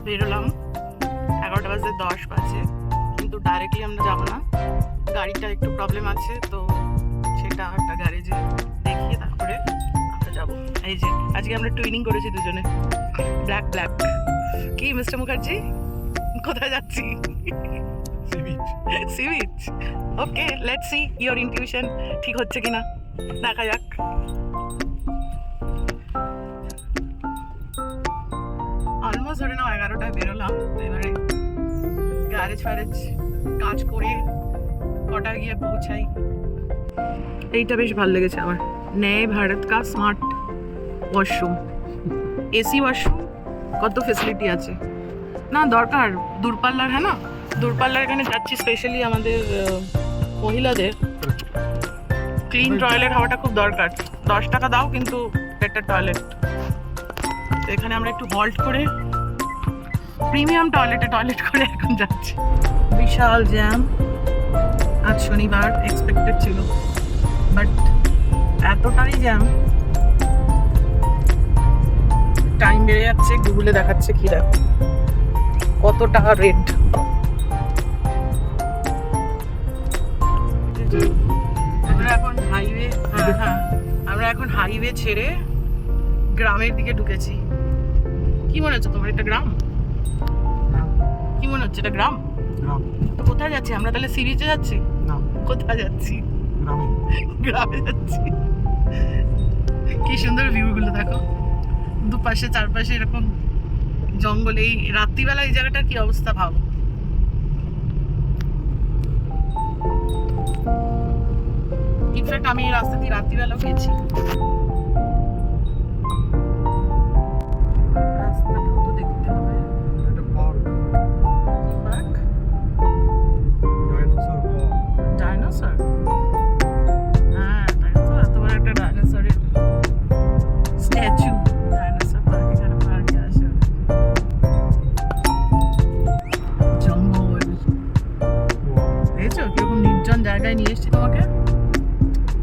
বেরোলাম, 11:10 বাজে, কিন্তু ডাইরেক্টলি আমরা যাবো না, গাড়িটা একটু প্রবলেম আছে, তো সেটা একটা গ্যারেজে দেখিয়ে তারপরে আমরা যাবো। এই যে আজকে আমরা টুইনিং করেছি দুজনে, ব্ল্যাক ব্ল্যাক। কি মিস্টার মুখার্জি, কোথায় যাচ্ছি? Sea beach. Okay, let's see your intuition ঠিক হচ্ছে কিনা, দেখা যাক। অলমোস্ট ধরে নাও 11টায় বেরোলাম, এবারে গ্যারেজ ফ্যারেজ কাজ করে কটায় গিয়ে পৌঁছাই। এইটা বেশ ভালো লেগেছে আমার, নয় ভারত কা স্মার্ট ওয়াশরুম, এসি ওয়াশরুম, কত ফেসিলিটি আছে না দরকার। দূরপাল্লার, হ্যাঁ না, দূরপাল্লার এখানে যাচ্ছি স্পেশালি আমাদের মহিলাদের ক্লিন টয়লেট হওয়াটা খুব দরকার। 10 টাকা দাও কিন্তু বেটার টয়লেট। তো এখানে আমরা একটু হল্ট করে প্রিমিয়াম টয়লেট করে এখন যাচ্ছি। বিশাল জ্যাম, আজ শনিবার, এক্সপেক্টেড ছিল, বাট এতটাই জ্যাম, টাইম বেড়ে যাচ্ছে। গুগলে দেখাচ্ছে কি দেখো কত টাকা রেট। আমরা এখন হাইওয়ে, আমরা এখন হাইওয়ে ছেড়ে গ্রামের দিকে ঢুকেছি। কি মনে হচ্ছে তোমার, এটা গ্রাম? কি মনে হচ্ছে এটা গ্রাম? তো কোথায় যাচ্ছি আমরা তাহলে? সি বিচে যাচ্ছি? কোথায় যাচ্ছি? গ্রামে যাচ্ছি। কি সুন্দর ভিউ গুলো দেখো, দুপাশে চারপাশে এরকম জঙ্গল। এই রাত্রিবেলা এই জায়গাটার কি অবস্থা ভাবো। ইনফ্যাক্ট আমি এই রাস্তা দিয়ে রাত্রিবেলাও গেছি। রাস্তাটাও তো দেখতে হবে। ডাইনোসর, হ্যাঁ তাই তো, এত বড় একটা ডাইনোসরের স্ট্যাচু। ডাইনোসর পার্ক, এখানে পার্কে আসে। জঙ্গল দেখেছো কিরকম নির্জন জায়গায় নিয়ে এসেছি তোমাকে।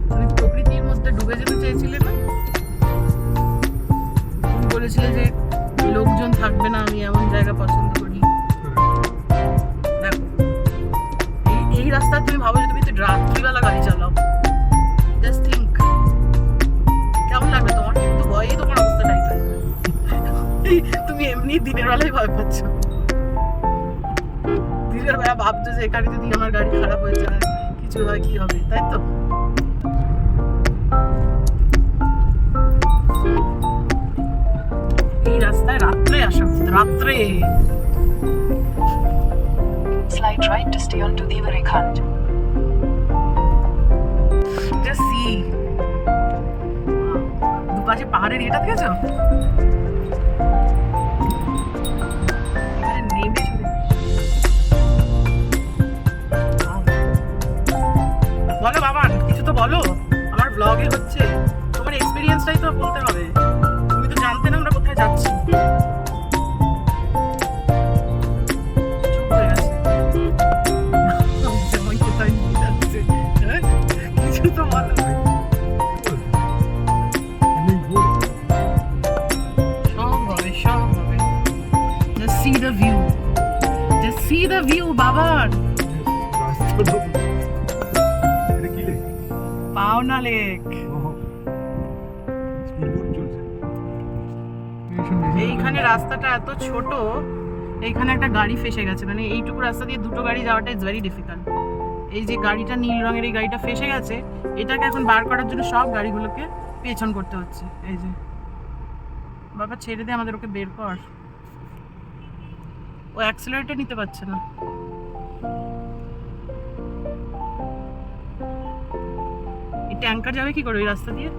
তুমি প্রকৃতির মধ্যে ডুবে যেতে চেয়েছিলে না? তুমি বলেছিলে যে লোকজন থাকবে না, আমি এমন জায়গা পছন্দ করি। দেখো এই রাস্তা তুমি ভাবো যে তুমি রাত্রিবেলা গাড়ি চালাও, জাস্ট থিঙ্ক কেমন লাগবে তোমার? কিন্তু ভয়েই তোমার অবস্থাটাই তাই। তুমি এমনি দিনের বেলায় ভয় পাচ্ছ, দিনের বেলা ভাবছো যে এখানে যদি আমার গাড়ি খারাপ হয়ে যায়, কিছু হয় কি হবে, তাই তো? এই রাস্তায় রাত্রে আসা উচিত, রাত্রে। Slide right to stay onto Devarakhand. Just see. দুপাশে পাহাড়ের এটা দেখেছো? এখানে নেমে চলে বলো বাবা, কিছু তো বলো। আমার ব্লগে হচ্ছে, তোমার এক্সপিরিয়েন্সটাই তো বলতে হবে। তুমি তো জানতে না আমরা কোথায় যাচ্ছি। চুপ হয়ে গেছে, জামাই কোথায় নিয়ে যাচ্ছে, হ্যাঁ? কিছু তো বলো। সব হবে, সব হবে। Just see the view. Just see the view, বাবার। পাওনা লেক। এইখানে রাস্তাটা এত ছোট, এইখানে একটা গাড়ি ফেসে গেছে, মানে এইটুকু রাস্তা দিয়ে দুটো গাড়ি যাওয়াটা ইজ ভেরি ডিফিকাল্ট। এই যে গাড়িটা নীল রঙের, এই গাড়িটা ফেসে গেছে, এটাকে এখন বার করার জন্য সব গাড়িগুলোকে পেছন করতে হচ্ছে। এই যে বাবা ছেড়ে দে আমাদের, ওকে বের কর। ও অ্যাক্সিলারেটর নিতে পারছে না। এই ট্যাঙ্কার যাবে কি করে ওই রাস্তা দিয়ে?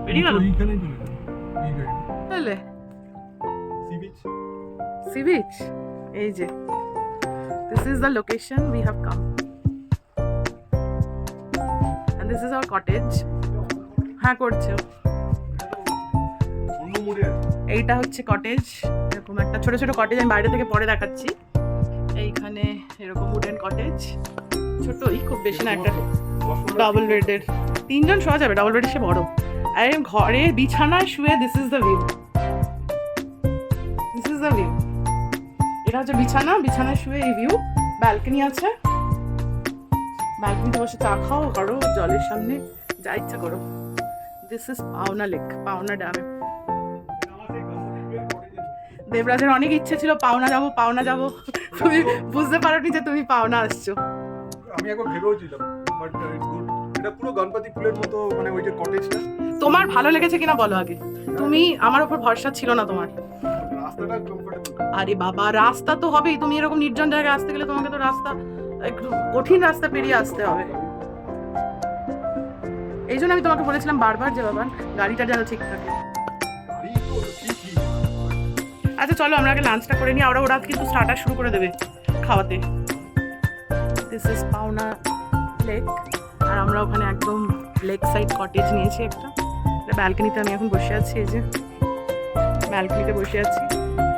বেরিয়ে গেল। তাহলে সি বিচ, এই যে this is the location we have come and this is our cottage. হ্যাঁ করছে, এইটা হচ্ছে কটেজ। এরকম একটা ছোট ছোট কটেজ, আমি বাইরে থেকে পরে দেখাচ্ছি। এইখানে এরকম উডেন কটেজ, ছোটই, খুব বেশি না, একটা ডাবল বেডের, 3 জন শোয়া যাবে, ডাবল বেডের সে বড়। আর ঘরে বিছানায় শুয়ে দিস ইজ দ্য ভিউ। হচ্ছে বিছানা, বিছানায় শুয়ে এই ভিউ। ব্যালকনি আছে, ব্যালকনিতে বসে চা খাও, করো জলের সামনে যা ইচ্ছা করো। দিস ইজ পাওনা লেক, পাওনা ড্যামে। দেবরাজের অনেক ইচ্ছে ছিল পাওনা যাবো তুমি বুঝতে পারোনি যে তুমি পাওনা আসছো। আমি একবার ভেবেওছিলাম, বাট ইটস গুড। এটা পুরো গণপতি পুলের মতো, মানে ওই যে কটেজটা। তোমার ভালো লেগেছে কিনা বলো আগে। তুমি আমার উপর ভরসা ছিল না তোমার। রাস্তাটা কমফোর্টেবল। আরে বাবা, রাস্তা তো হবেই। তুমি এরকম নির্জন জায়গায় আসতে গেলে তোমাকে তো রাস্তা, একটু কঠিন রাস্তা পেরিয়ে আসতে হবে। এই জন্য আমি তোমাকে বলেছিলাম বারবার যে বাবা গাড়িটা যেন ঠিক থাকে। গাড়ি তো ঠিকই। আচ্ছা চলো আমরা আগে লাঞ্চটা করে নিই, ওরা কিন্তু স্টার্টার শুরু করে দেবে খাওয়াতে। দিস ইজ পাওনা লেক, আর আমরা ওখানে একদম লেক সাইড কটেজ নিয়েছি একটা। ব্যালকনিতে আমি এখন বসে আছি, এই যে ব্যালকনিতে বসে আছি।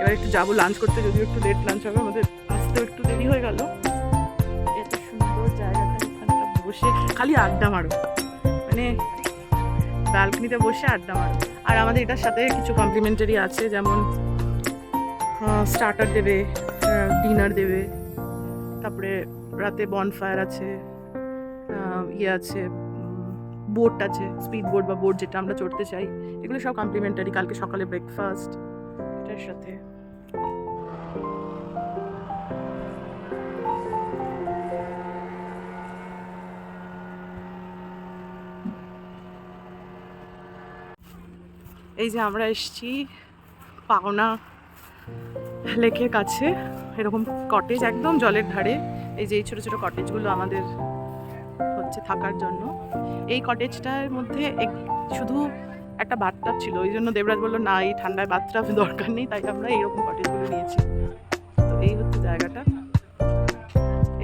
এবার একটু যাবো লাঞ্চ করতে, যদিও একটু লেট লাঞ্চ হবে, আমাদের আসতেও একটু দেরি হয়ে গেল। এত সুন্দর জায়গাটা, এখানটা বসে খালি আড্ডা মারো, মানে ব্যালকনিতে বসে আড্ডা মারো। আর আমাদের এটার সাথে কিছু কমপ্লিমেন্টারি আছে, যেমন স্টার্টার দেবে, ডিনার দেবে, তারপরে রাতে বনফায়ার আছে, ইয়ে আছে, বোট আছে, স্পিড বোট বা বোট যেটা আমরা চড়তে চাই, এগুলো সব কমপ্লিমেন্টারি। কালকে সকালে ব্রেকফাস্ট এটার সাথে। এই যে আমরা এসছি পাওনা লেকের কাছে, এরকম কটেজ একদম জলের ধারে। এই যে এই ছোটো ছোটো কটেজগুলো আমাদের হচ্ছে থাকার জন্য। এই কটেজটার মধ্যে শুধু একটা বাথটাব ছিল, ওই জন্য দেবরাজ বললো না এই ঠান্ডায় বাথটাব দরকার নেই, তাই আমরা এইরকম কটেজগুলো নিয়েছি। তো এই হচ্ছে জায়গাটা।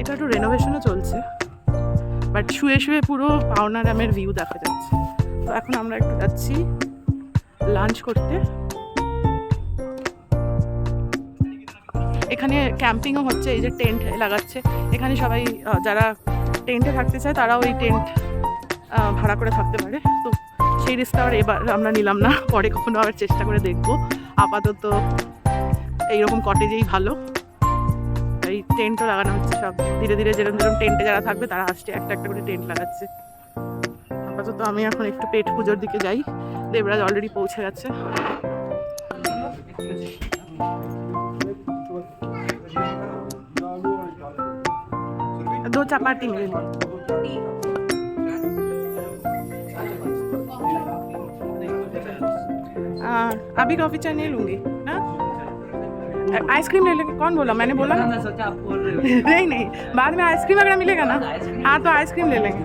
এটা একটু রেনোভেশনও চলছে, বাট শুয়ে শুয়ে পুরো পাওনা ড্যামের ভিউ দেখা যাচ্ছে। তো এখন আমরা একটু যাচ্ছি লাঞ্চ করতে। এখানে ক্যাম্পিংও হচ্ছে, এই যে টেন্ট লাগাচ্ছে এখানে। সবাই যারা টেন্টে থাকতে চায় তারাও এই টেন্ট ভাড়া করে থাকতে পারে। তো সেই রিস্কটা আবার এবার আমরা নিলাম না, পরে কখনো আবার চেষ্টা করে দেখবো। আপাতত এইরকম কটেজেই ভালো। এই টেন্টও লাগানো হচ্ছে, সব ধীরে ধীরে যেরকম যেরকম টেন্টে যারা থাকবে তারা আসছে, একটা একটা করে টেন্ট লাগাচ্ছে। আপাতত আমি এখন একটু পেট পুজোর দিকে যাই, দেবরাজ অলরেডি পৌঁছে গেছে। दो चपाती मिल अभी कॉफी चाय नहीं लूंगी ना। आइसक्रीम ले लेंगे। कौन बोला? मैंने बोला ना। नहीं नहीं, बाद में आइसक्रीम वगैरह मिलेगा ना। हाँ तो आइसक्रीम ले लेंगे।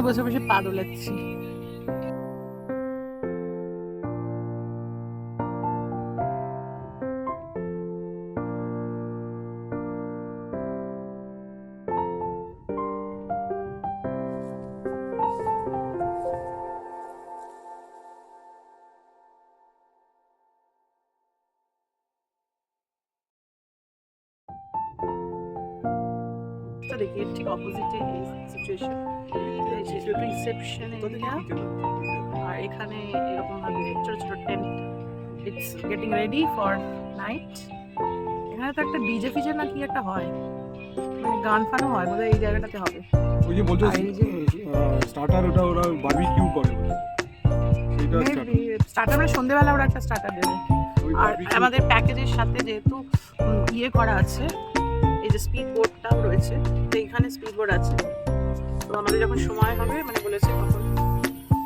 বসে বসে পা দোলাচ্ছি। देखिए ठीक অপোজিট সিচুয়েশন, রিসেপশন এরিয়া। আর এখানে এরকম ভাবে ছোট ছোট tent, it's getting ready for night. এখানে তো একটা ডিজে ফিজে না কি একটা হয়, মানে গান ফানও হয় বোধহয় এই জায়গাটাতে হবে। ওই যে বলছো স্টার্টার, ওটা ওরা বারবিকিউ করে, সেটা স্টার্টার মানে সন্ধ্যেবেলা ওরা একটা স্টার্টার দেবে। আর আমাদের প্যাকেজের সাথে যেহেতু ইয়ে করা আছে, এই যে স্পিড বোটটাও রয়েছে, তো এইখানে স্পিড বোট আছে। তো আমাদের যখন সময় হবে মানে বলেছে তখন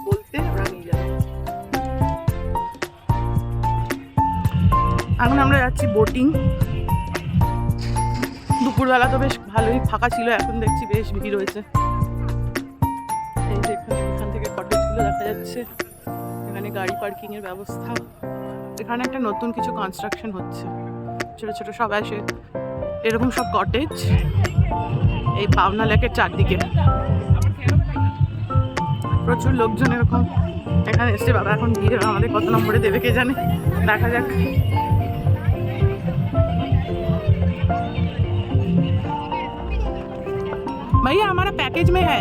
বলতে ওরা নিয়ে যাবে। এখন আমরা যাচ্ছি বোটিং। দুপুরবেলা তো বেশ ভালোই ফাঁকা ছিল, এখন দেখছি বেশ ভিড় হয়েছে। এই যে এখান থেকে গাছগুলো দেখা যাচ্ছে, এখানে গাড়ি পার্কিং এর ব্যবস্থা। এখানে একটা নতুন কিছু কনস্ট্রাকশন হচ্ছে, ছোট ছোট সব আসে এরকম সব কটেজ এই পাওনা লেকের চারদিকে। প্রচুর লোকজন এরকম এখানে এসছে। বাবা এখন ভিড়, আমাদের কত নম্বরে দেবে কে জানে, দেখা যাক। भैया हमारा पैकेज में है।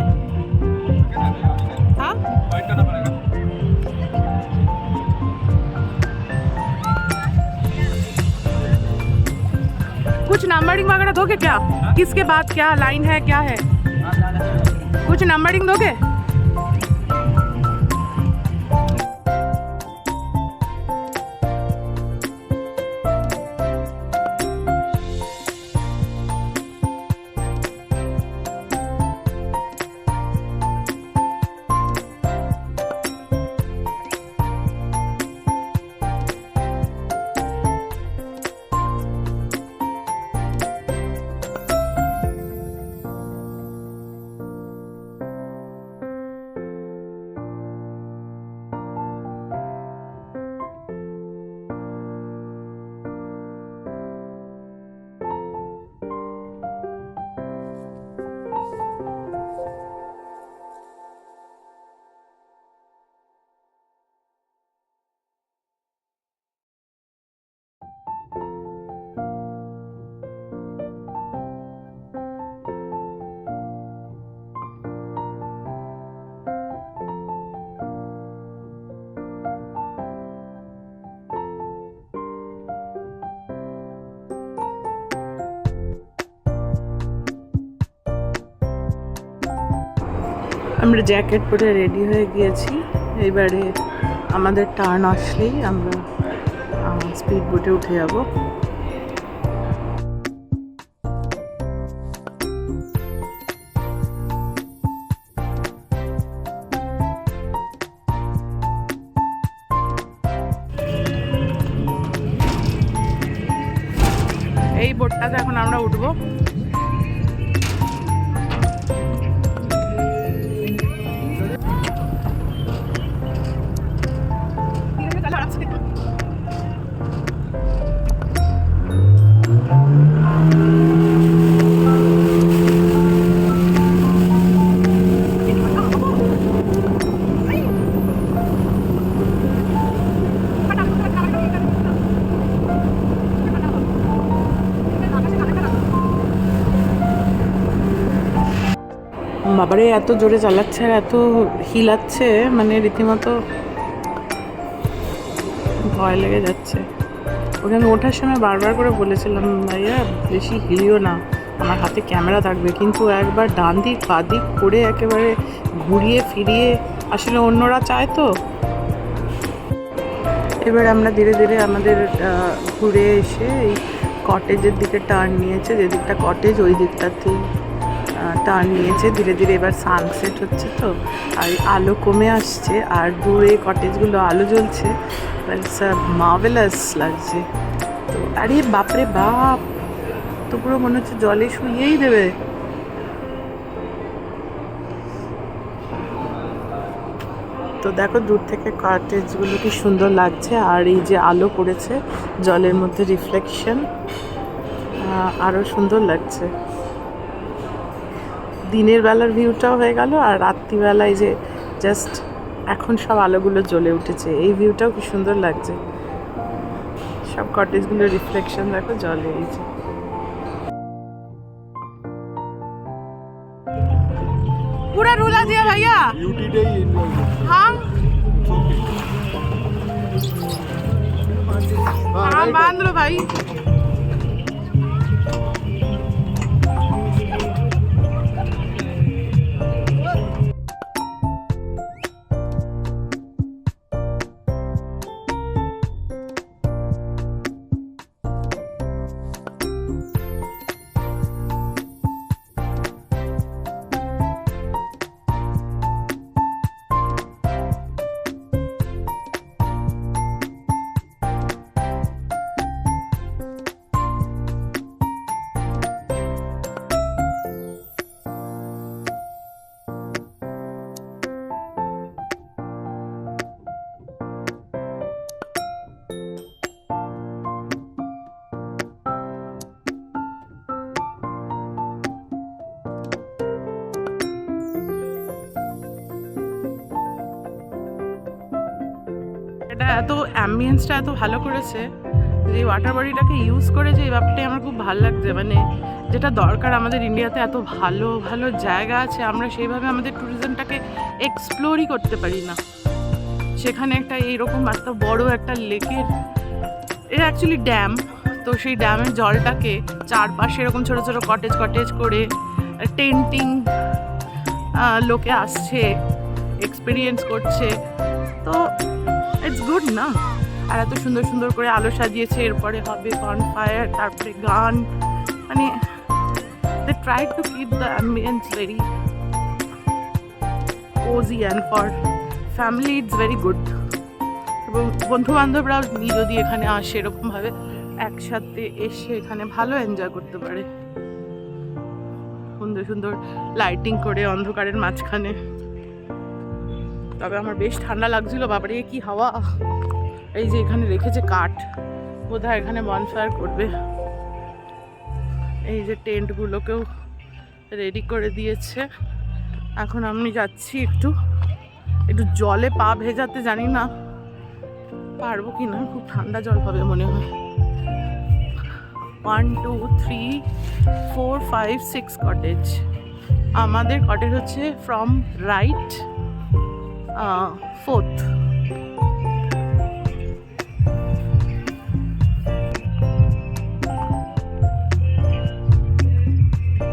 हाँ कुछ नंबरिंग वगैरह दोगे क्या? किसके बाद क्या लाइन है, क्या है? कुछ नंबरिंग दोगे? আমরা জ্যাকেট পরে রেডি হয়ে গিয়েছি। এবারে আমাদের টার্ন আসলেই আমরা স্পিড বোটে উঠে যাব। এই বোটটাতে এখন আমরা উঠবো। বাবারে এত জোরে চালাচ্ছে আর এত হিলাচ্ছে, মানে রীতিমতো ভয় লেগে যাচ্ছে। ওকে আমি ওঠার সময় বারবার করে বলেছিলাম, ভাইয়া বেশি হিলিও না, আমার হাতে ক্যামেরা থাকবে। কিন্তু একবার ডান দিক পা দিক করে একেবারে ঘুরিয়ে ফিরিয়ে, আসলে অন্যরা চায় তো। এবার আমরা ধীরে ধীরে আমাদের ঘুরে এসে এই কটেজের দিকে টার্ন নিয়েছে, যে দিকটা কটেজ ওই দিকটাতেই টার্ন নিয়েছে ধীরে ধীরে। এবার সানসেট হচ্ছে তো, আর আলো কমে আসছে, আর দূরে কটেজগুলো আলো জ্বলছে, মার্ভেলাস লাগছে। তো আরে বাপরে বাপ, তো পুরো মনে হচ্ছে জলে শুইয়েই দেবে। তো দেখো দূর থেকে কটেজগুলো কি সুন্দর লাগছে, আর এই যে আলো পড়েছে জলের মধ্যে রিফ্লেকশন, আরও সুন্দর লাগছে। দিনের বেলার ভিউটাও হয়ে গেল, আর রাত্রিবেলায় যে জাস্ট এখন সব আলোগুলো জ্বলে উঠেছে, এই ভিউটাও কি সুন্দর লাগছে। সব কটেজগুলোর রিফ্লেকশন দেখো জলে। এই যে पूरा रुला दिया भैया। हाँ हाँ बांध लो भाई। অ্যাম্বিয়েন্সটা এত ভালো করেছে যে ওয়াটার বডিটাকে ইউজ করে যে এই ব্যাপারটাই আমার খুব ভালো লাগছে। মানে যেটা দরকার, আমাদের ইন্ডিয়াতে এত ভালো ভালো জায়গা আছে, আমরা সেইভাবে আমাদের ট্যুরিজমটাকে এক্সপ্লোরই করতে পারি না। সেখানে একটা এইরকম এত বড় একটা লেকের, এটা অ্যাকচুয়ালি ড্যাম, তো সেই ড্যামের জলটাকে চারপাশে এরকম ছোটো ছোটো কটেজ কটেজ করে টেন্টিং লোকে আসছে, এক্সপিরিয়েন্স করছে, তো ইটস গুড না। আর এত সুন্দর সুন্দর করে আলো সাজিয়েছে, এরপরে হবে বনফায়ার, তারপরে গান, মানে they try to keep the ambience very cozy and for family it's very good. এবং বন্ধু বান্ধবরাও যদি এখানে আসে এরকমভাবে একসাথে এসে এখানে ভালো এনজয় করতে পারে, সুন্দর সুন্দর লাইটিং করে অন্ধকারের মাঝখানে। তবে আমার বেশ ঠান্ডা লাগছিল, বাবারে কি হাওয়া। এই যে এখানে রেখেছে কাঠ, বোধহয় এখানে বনফায়ার করবে। এই যে টেন্টগুলোকেও রেডি করে দিয়েছে। এখন আমি যাচ্ছি একটু জলে পা ভেজাতে, জানি না পারবো কি না, খুব ঠান্ডা জল হবে মনে হয়। 1 2 3 4 5 6 কটেজ। আমাদের কটেজ হচ্ছে ফ্রম রাইট 4th।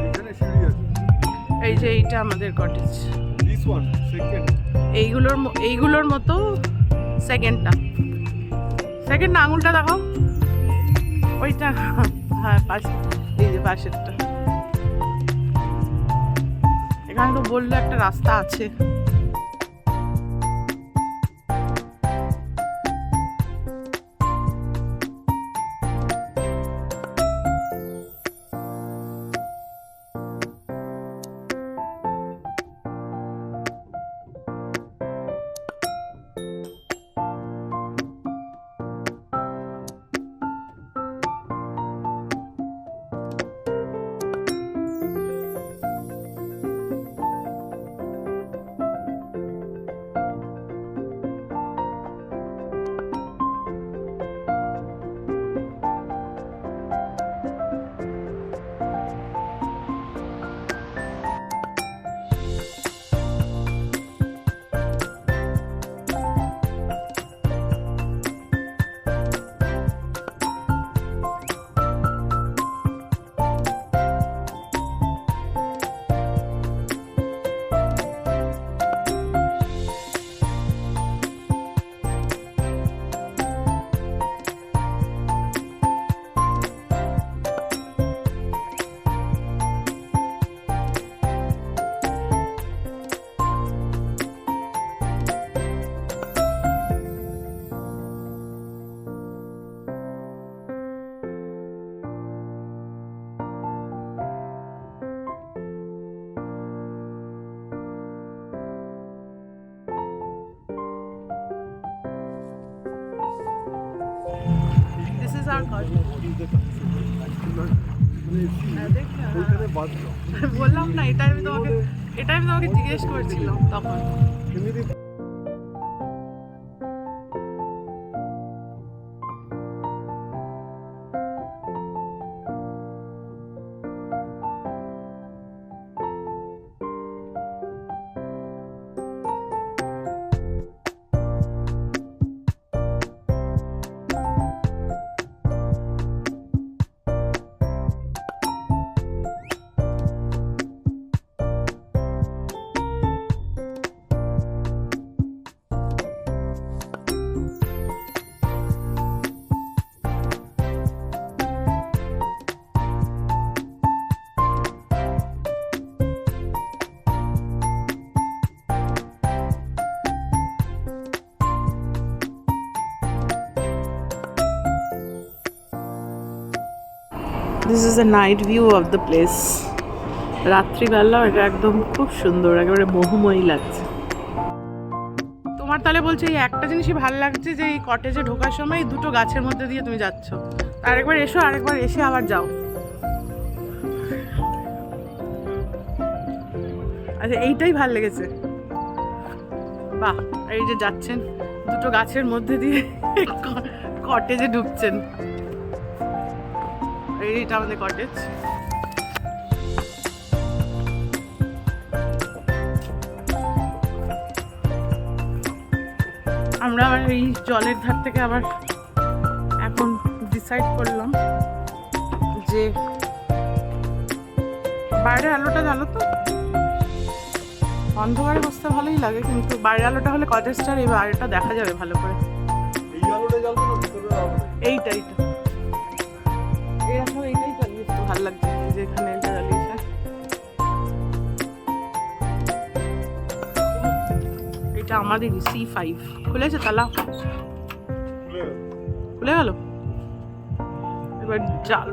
এখানে সিঁড়ি আছে। এই যে এইটা আমাদের কটেজ, দিস ওয়ান সেকেন্ড। এইগুলোর মতো সেকেন্ডটা, সেকেন্ড আঙুলটা দেখাও, ওইটা, হ্যাঁ পাশে, এই যে পাশেরটা। এখানে তো বললো একটা রাস্তা আছে। This is our cottage. ওইখানে বাদ দাও। বললাম না, এটা আমি তোমাকে জিজ্ঞেস করছিলাম তখন। এমনি this is a night view of the place. রাত্রিবেলা এটা একদম খুব সুন্দর, একেবারে মোহময়ী লাগছে। তোমার তাহলে বলছে এই একটা জিনিসই ভালো লাগছে যে এই কটেজে ঢোকার সময় এই দুটো গাছের মধ্যে দিয়ে তুমি যাচ্ছ, আরেকবার এসো, আরেকবার এসে আবার যাও। আচ্ছা এইটাই ভালো লেগেছে, বাহ। এই যে যাচ্ছেন দুটো গাছের মধ্যে দিয়ে কটেজে ঢুকছেন। এইটা আমাদের কটেজ। আমরা আবার এই জলের ধার থেকে আবার এখন ডিসাইড করলাম যে বাইরের আলোটা জ্বালো তো, অন্ধকারে বসতে ভালোই লাগে, কিন্তু বাইরের আলোটা হলে কটেজটার এই বাইরেটা দেখা যাবে ভালো করে। এই আলোটা জ্বালবো না, ভিতরে আলো। এইটা এরকম এইটাই চালিয়েছে, ভালো লাগছে এই যে এখানে এটা জ্বালিয়েছে। এটা আমাদেরই C5 খুলেছে তালা, খুলে গেল। এবার জাল,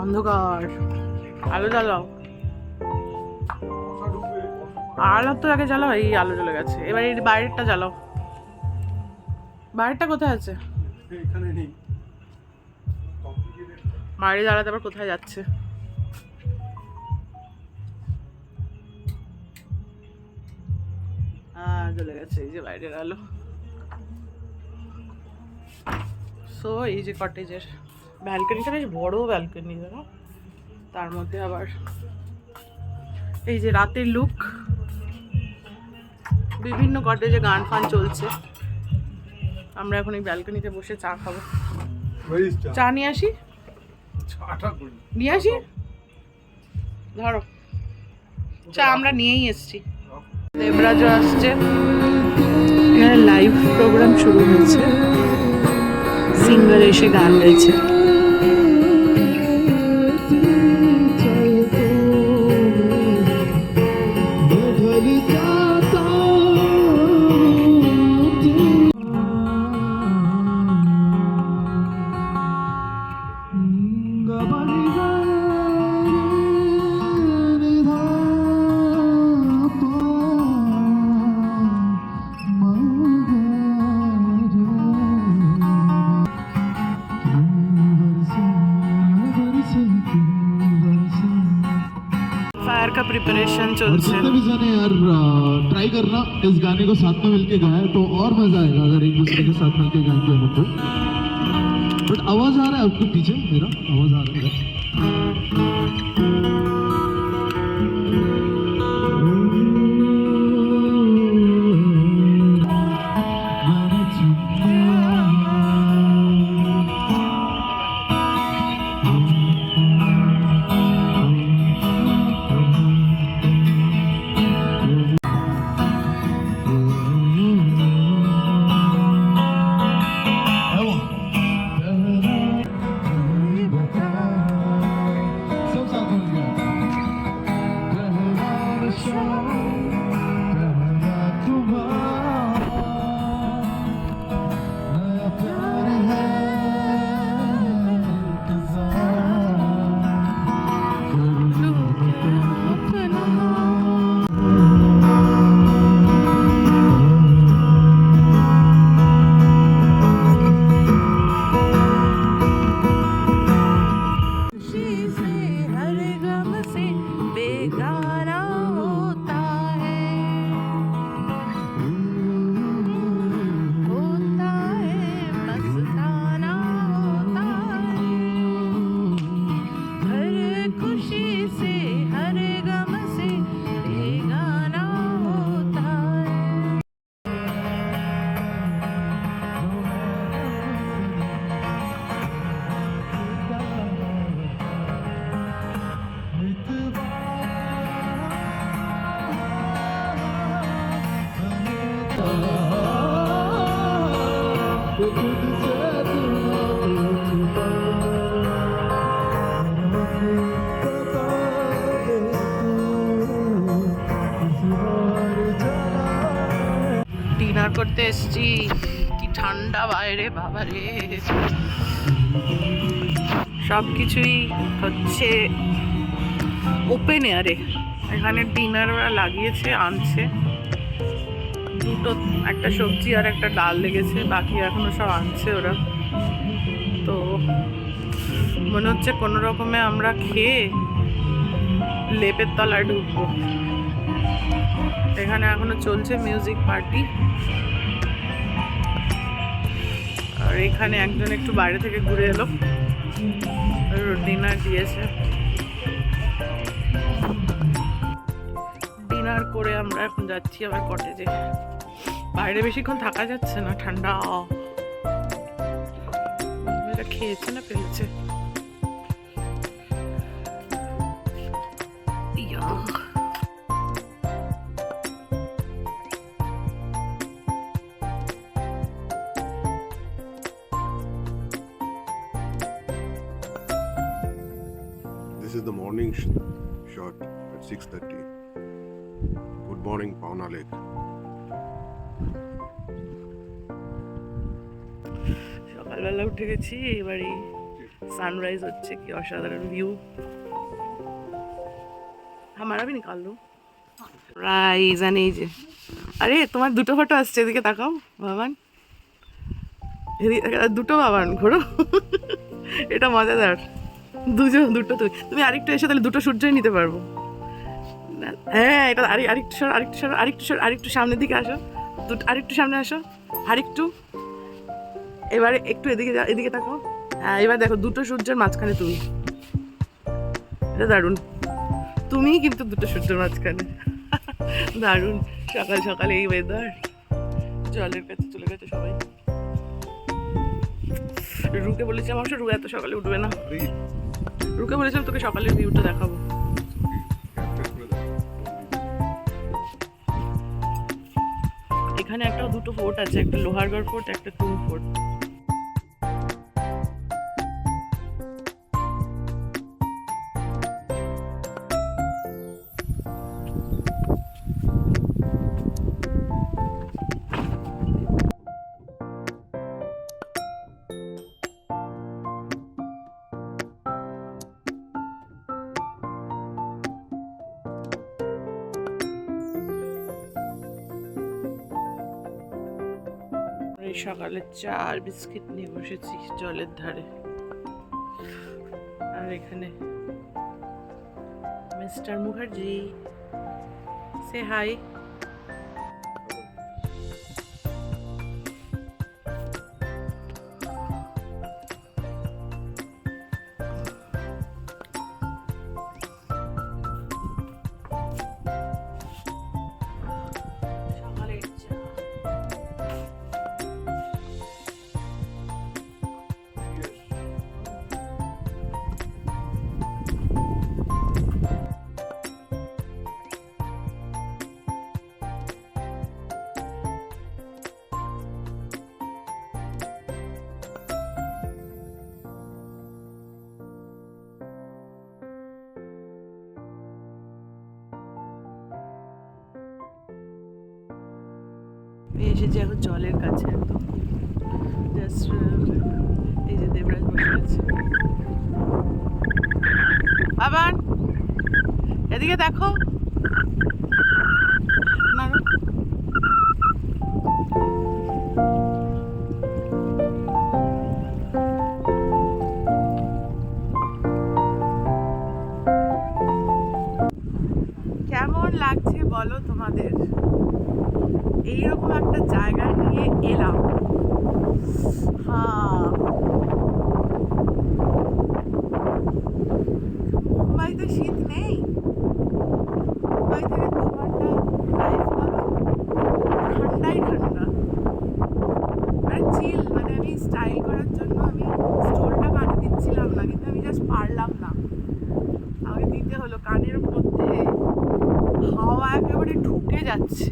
অন্ধকার, আলো জ্বালাও। আলো তো আগে জ্বালাও, এই আলো জ্বলে গেছে। এবার এই বাইরেরটা জ্বালাও। বাইরেরটা কোথায় আছে? এখানে নেই। বাইরে জ্বালাতে আবার কোথায় যাচ্ছে? জ্বলে গেছে এই যে বাইরের আলো। সো এই যে কটেজের ব্যালকনিটা বেশ বড় ব্যালকনি, জানো, তার মধ্যে আবার এই যে রাতের লুক। বিভিন্ন কটেজে গান ফান চলছে। আমরা এখন এই ব্যালকনিতে বসে চা খাবো। চা নিয়ে আসি, নিয়ে আসি, ধরো চা আমরা নিয়েই এসছি। দেবরাজ আসছে, এখানে লাইভ প্রোগ্রাম শুরু হয়েছে, সিঙ্গার এসে গান গাইছে। फायर का प्रिपरेशन चलছে। जितने भी जाने यार ट्राई करना इस गाने को साथ में मिलके गाया तो और मजा आएगा अगर एक दूसरे के साथ मिलके गाएंगे हम तो। बट आवाज आ रहा है आपके पीछे, मेरा आवाज आ रहा है? ডিনার করতে এসেছি, কি ঠান্ডা বাইরে, বাবা রে। সব কিছুই হচ্ছে ওপেন এয়ারে। এখানে ডিনার ওরা লাগিয়েছে, আনছে দুটো, একটা সবজি আর একটা ডাল লেগেছে, বাকি এখনো সব আনছে ওরা। তো মনে হচ্ছে কোনো রকমে আমরা খেয়ে লেপের তলায় ঢুকবো। এখানে এখনো চলছে মিউজিক পার্টি। আর এখানে একজন একটু বাইরে থেকে ঘুরে এলো, ডিনার দিয়েছে। ডিনার করে আমরা এখন যাচ্ছি আবার কটেজে। বাইরে বেশিক্ষণ থাকা যাচ্ছে না, ঠান্ডা। এটা খেয়েছে না ফেলেছে? ইয়া। This is the morning shot at 6:30. Good morning, Pauna Lake. সকালবেলা উঠে গেছি, এবারে সানরাইজ হচ্ছে, কি অসাধারণ ভিউ। हमारा भी निकाल लो राइज। एंड এই যে, আরে তোমার দুটো ফটো আসছে, এদিকে তাকাও বাবান, দুটো বাবান ঘোরো। এটা মজাদার, দুটো। তুমি আরেকটু এসে তাহলে দুটো সূর্যই নিতে পারবো। হ্যাঁ, এটা আরেকটু সামনের দিকে আসো, আরেকটু সামনে আসো, আরেকটু। এবারে একটু এদিকে তাকাও। হ্যাঁ, এবার দেখো দুটো সূর্যের মাঝখানে তুমি। এটা দারুণ, তুমি কিন্তু দুটো সূর্যের মাঝখানে। দারুণ সকাল সকালে এই ওয়েদার। জলের কাছে চলে গেছে সবাই। রুকে বলেছিলাম অবশ্য, রু এত সকালে উঠবে না। রুকে বলেছিলাম তোকে সকালের ভিউটা দেখাবো। এখানে একটা দুটো ফোর্ট আছে, একটা লোহারগড় ফোর্ট, একটা টুম ফোর্ট। সকালে চা আর বিস্কিট নিয়ে বসেছি জলের ধারে। আর এখানে মিস্টার মুখার্জি, সে হাই। এসেছি এখন জলের কাছে একদম। জাস্ট এই যে দেবরাজ বসে আছে। আবার এদিকে দেখো না, কেমন লাগছে বলো তোমাদের? এইরকম একটা জায়গায় নিয়ে এলাম। হ্যাঁ, মুম্বাইতে শীত নেই। মুম্বাই থেকে 2 ঘন্টা ড্রাইভ করো, ঠান্ডাই ঠান্ডা। মানে চিল, মানে আমি স্টাইল করার জন্য আমি স্টোলটা কানে দিচ্ছিলাম না, কিন্তু আমি জাস্ট পারলাম না, আমাকে দিতে হলো। কানের মধ্যে হাওয়া একেবারে ঢুকে যাচ্ছে।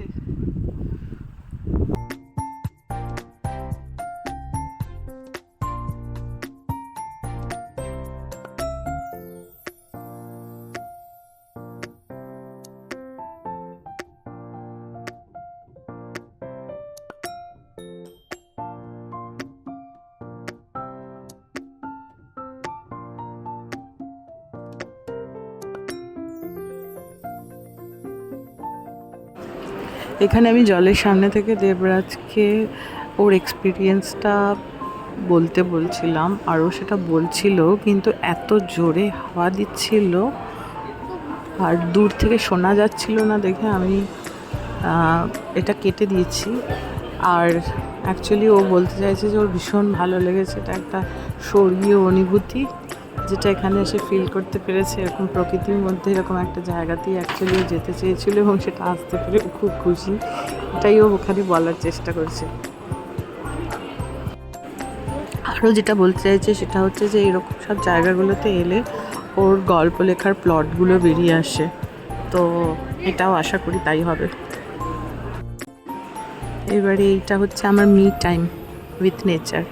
এখানে আমি জলের সামনে থেকে দেবরাজকে ওর এক্সপিরিয়েন্সটা বলতে বলছিলাম, আর ও সেটা বলছিল, কিন্তু এত জোরে হাওয়া দিচ্ছিল আর দূর থেকে শোনা যাচ্ছিল না দেখে আমি এটা কেটে দিয়েছি। আর অ্যাকচুয়ালি ও বলতে চাইছে যে ওর ভীষণ ভালো লেগেছে, এটা একটা স্বর্গীয় অনুভূতি যেটা এখানে এসে ফিল করতে পেরেছে। এরকম প্রকৃতির মধ্যে এরকম একটা জায়গাতেই অ্যাকচুয়ালি ও যেতে চেয়েছিল এবং সেটা আসতে পেরে ও খুব খুশি। এটাই ও ওখানে বলার চেষ্টা করছে। আরও যেটা বলতে চাইছে সেটা হচ্ছে যে এরকম সব জায়গাগুলোতে এলে ওর গল্প লেখার প্লটগুলো বেরিয়ে আসে, তো এটাও আশা করি তাই হবে। এবারে এইটা হচ্ছে আমার মি টাইম উইথ নেচার।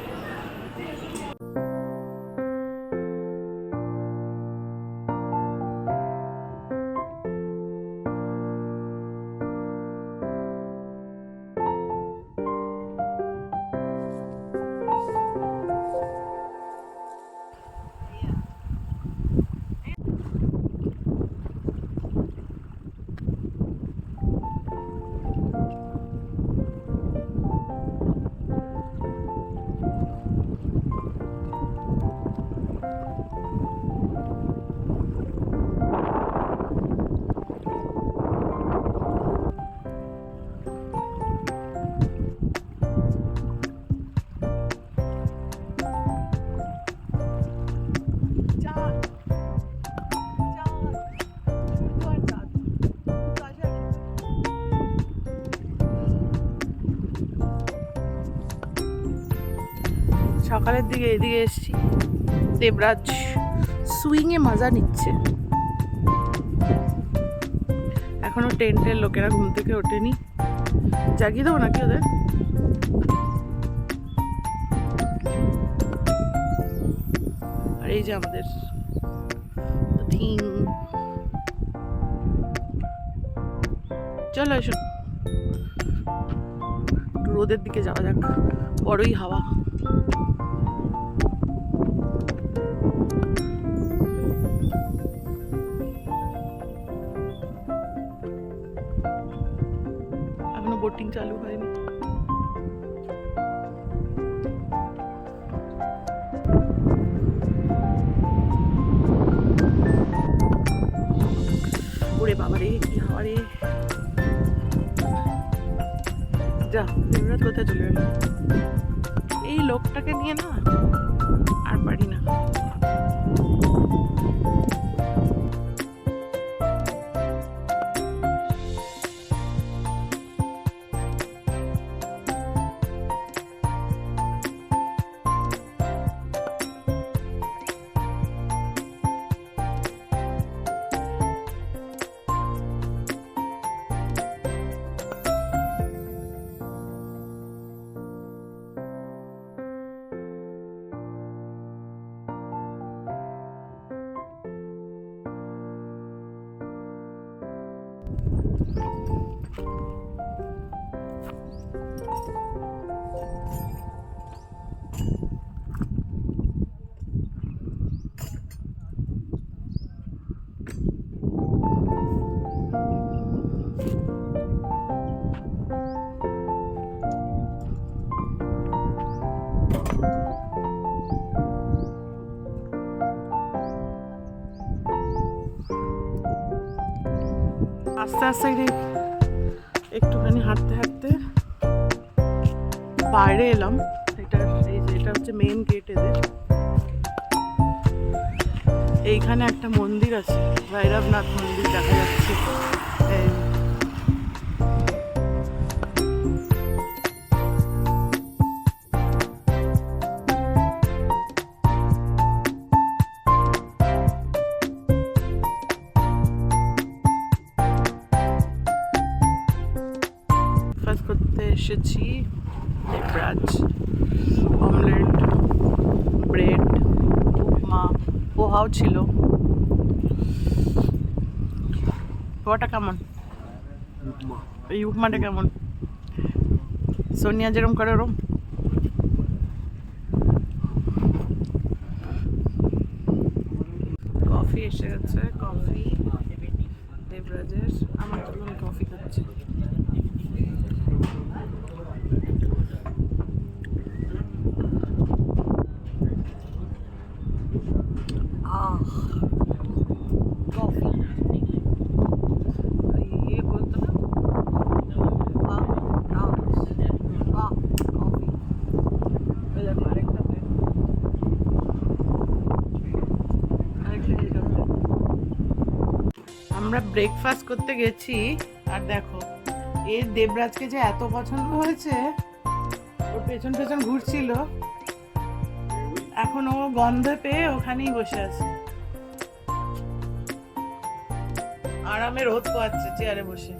সকালের দিকে এদিকে এসেছি, দেবরাজ সুইংয়ে মজা নিচ্ছে। এখনো টেন্টের লোকেরা ঘুম থেকে ওঠেনি, জাগিয়ে দেবো নাকি ওদের? আর এই যে আমাদের থিং, চলো এসো একটু রোদের দিকে যাওয়া যাক, বড়ই হাওয়া। এখনো বোটিং চালু হয়নি। ওরে বাবা রে, কি হাওয়া রে! যা, দেবরাজ কোথায় চলে গেল? এই লোকটাকে নিয়ে না আর পারি না। আস্তে আস্তে একটুখানি হাঁটতে হাঁটতে বাইরে এলাম। এটা হচ্ছে মেন গেট এদের। এইখানে একটা মন্দির আছে, ভৈরবনাথ মন্দির দেখা যাচ্ছে। করতে এসেছি দেবরাজ। অমলেট, ব্রেড, উপমা, পোহাও ছিল। পোহাটা কেমন? এই উপমাটা কেমন? সোনিয়া যেরকম করে ওরম? কফি এসে গেছে, কফি দেবরাজের। আমার তো আমি কফি খাচ্ছি। कॉफी ये बोलते ना আমরা ব্রেকফাস্ট করতে গেছি আর দেখো এর দেবরাজকে যে এত পছন্দ হয়েছে, ওর পেছন পেছন ঘুরছিল, এখন ও গন্ধ পেয়ে ওখানেই বসে আছে, আরামে রোদ পোয়াচ্ছে চেয়ারে বসে।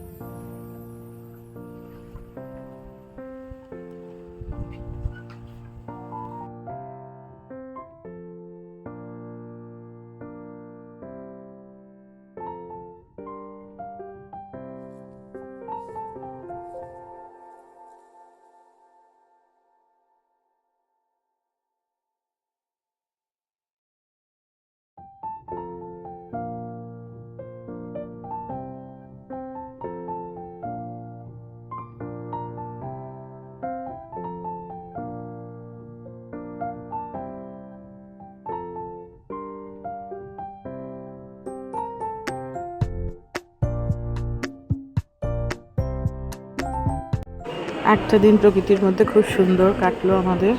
একটা দিন প্রকৃতির মধ্যে খুব সুন্দর কাটলো আমাদের,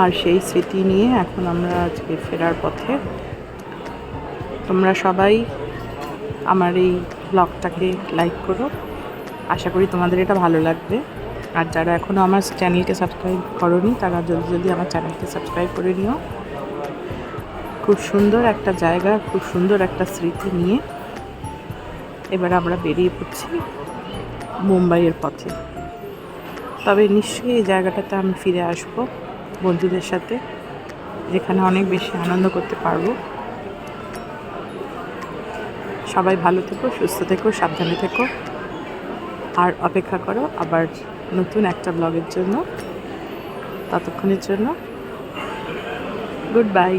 আর সেই স্মৃতি নিয়ে এখন আমরা আজকে ফেরার পথে। তোমরা সবাই আমার এই ব্লগটাকে লাইক করো, আশা করি তোমাদের এটা ভালো লাগবে। আর যারা এখনও আমার চ্যানেলকে সাবস্ক্রাইব করোনি তারা জলদি জলদি আমার চ্যানেলকে সাবস্ক্রাইব করে নিও। খুব সুন্দর একটা জায়গা, খুব সুন্দর একটা স্মৃতি নিয়ে এবার আমরা বেরিয়ে পড়ছি মুম্বাইয়ের পথে। তবে নিশ্চয়ই এই জায়গাটাতে আমি ফিরে আসবো বন্ধুদের সাথে, যেখানে অনেক বেশি আনন্দ করতে পারবো। সবাই ভালো থেকো, সুস্থ থেকো, সাবধানে থেকো, আর অপেক্ষা করো আবার নতুন একটা ব্লগের জন্য। ততক্ষণের জন্য গুড বাই।